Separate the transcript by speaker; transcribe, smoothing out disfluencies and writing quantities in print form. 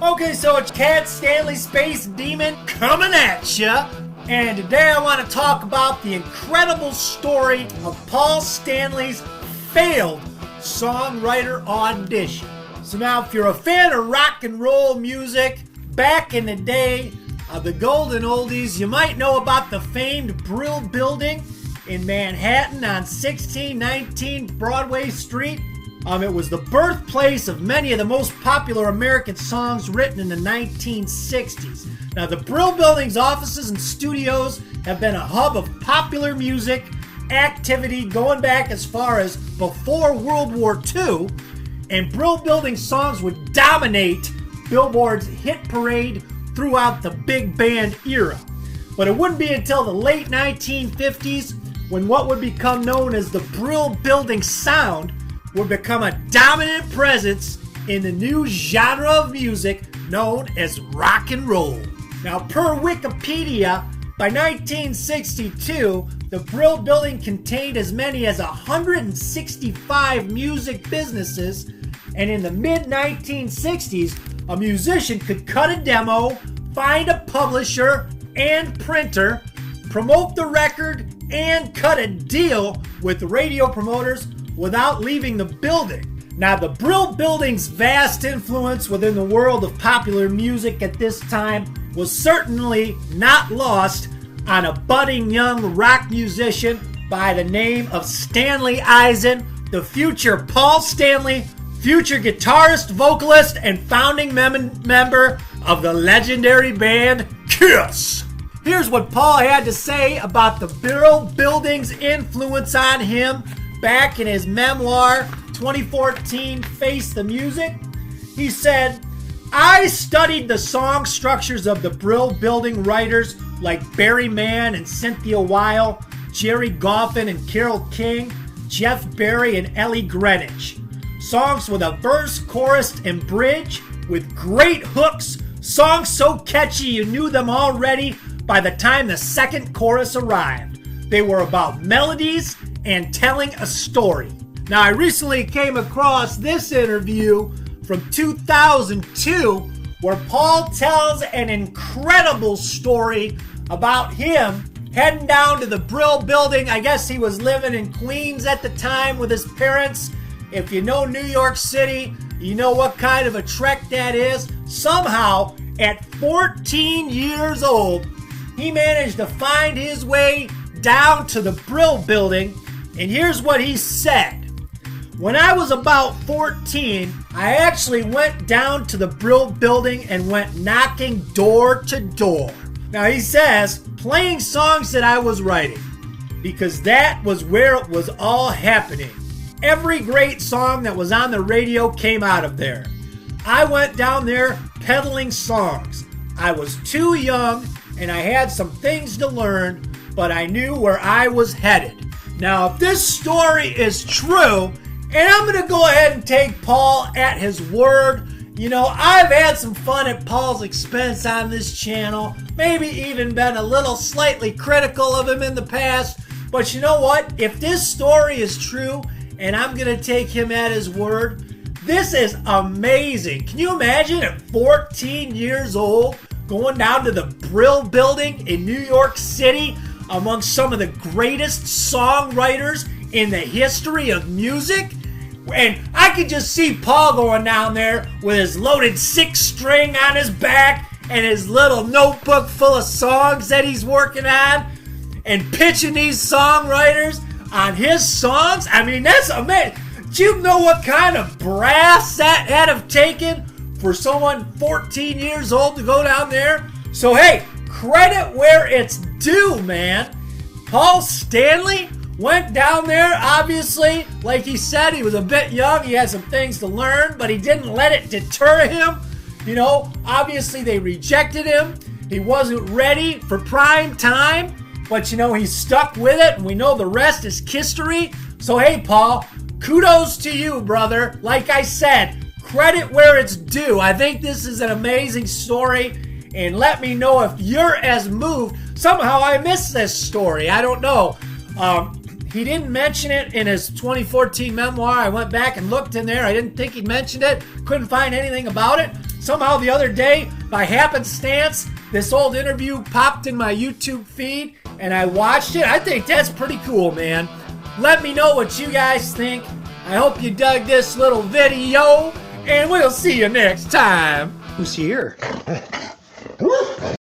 Speaker 1: Okay, so it's Cat Stanley Space Demon coming at ya. And today I want to talk about the incredible story of Paul Stanley's failed songwriter audition. So now if you're a fan of rock and roll music, back in the day of the golden oldies, you might know about the famed Brill Building in Manhattan on 1619 Broadway Street. It was the birthplace of many of the most popular American songs written in the 1960s. Now, the Brill Building's offices and studios have been a hub of popular music activity going back as far as before World War II, and Brill Building songs would dominate Billboard's hit parade throughout the big band era. But it wouldn't be until the late 1950s when what would become known as the Brill Building sound would become a dominant presence in the new genre of music known as rock and roll. Now, per Wikipedia, by 1962, the Brill Building contained as many as 165 music businesses, and in the mid-1960s, a musician could cut a demo, find a publisher and printer, promote the record, and cut a deal with radio promoters without leaving the building. Now, the Brill Building's vast influence within the world of popular music at this time was certainly not lost on a budding young rock musician by the name of Stanley Eisen, the future Paul Stanley, future guitarist, vocalist, and founding member of the legendary band Kiss. Here's what Paul had to say about the Brill Building's influence on him back in his memoir, 2014, Face the Music. He said, "I studied the song structures of the Brill Building writers like Barry Mann and Cynthia Weil, Jerry Goffin and Carole King, Jeff Barry and Ellie Greenwich. Songs with a verse, chorus, and bridge with great hooks, songs so catchy you knew them already by the time the second chorus arrived. They were about melodies and telling a story." Now, I recently came across this interview from 2002 where Paul tells an incredible story about him heading down to the Brill Building. I guess he was living in Queens at the time with his parents. If you know New York City, you know what kind of a trek that is. Somehow, at 14 years old, he managed to find his way down to the Brill Building, and here's what he said. "When I was about 14, I actually went down to the Brill Building and went knocking door to door." Now, he says, playing songs that I was writing, because that was where it was all happening. Every great song that was on the radio came out of there. I went down there peddling songs. I was too young and I had some things to learn, but I knew where I was headed. Now, if this story is true, and I'm going to go ahead and take Paul at his word. You know, I've had some fun at Paul's expense on this channel. Maybe even been a little slightly critical of him in the past. But you know what? If this story is true, and I'm going to take him at his word, this is amazing. Can you imagine at 14 years old going down to the Brill Building in New York City among some of the greatest songwriters in the history of music? And I could just see Paul going down there with his loaded 6-string on his back and his little notebook full of songs that he's working on and pitching these songwriters on his songs. I mean, that's amazing. Do you know what kind of brass that had to have taken for someone 14 years old to go down there? So, hey, credit where it's due, man. Paul Stanley went down there, obviously, like he said, he was a bit young, he had some things to learn, but he didn't let it deter him. You know, obviously they rejected him. He wasn't ready for prime time, but you know, he stuck with it, and we know the rest is history. So hey, Paul, kudos to you, brother. Like I said, credit where it's due. I think this is an amazing story, and let me know if you're as moved. Somehow I missed this story. I don't know. He didn't mention it in his 2014 memoir. I went back and looked in there. I didn't think he mentioned it. Couldn't find anything about it. Somehow the other day, by happenstance, this old interview popped in my YouTube feed and I watched it. I think that's pretty cool, man. Let me know what you guys think. I hope you dug this little video, and we'll see you next time.
Speaker 2: Who's here?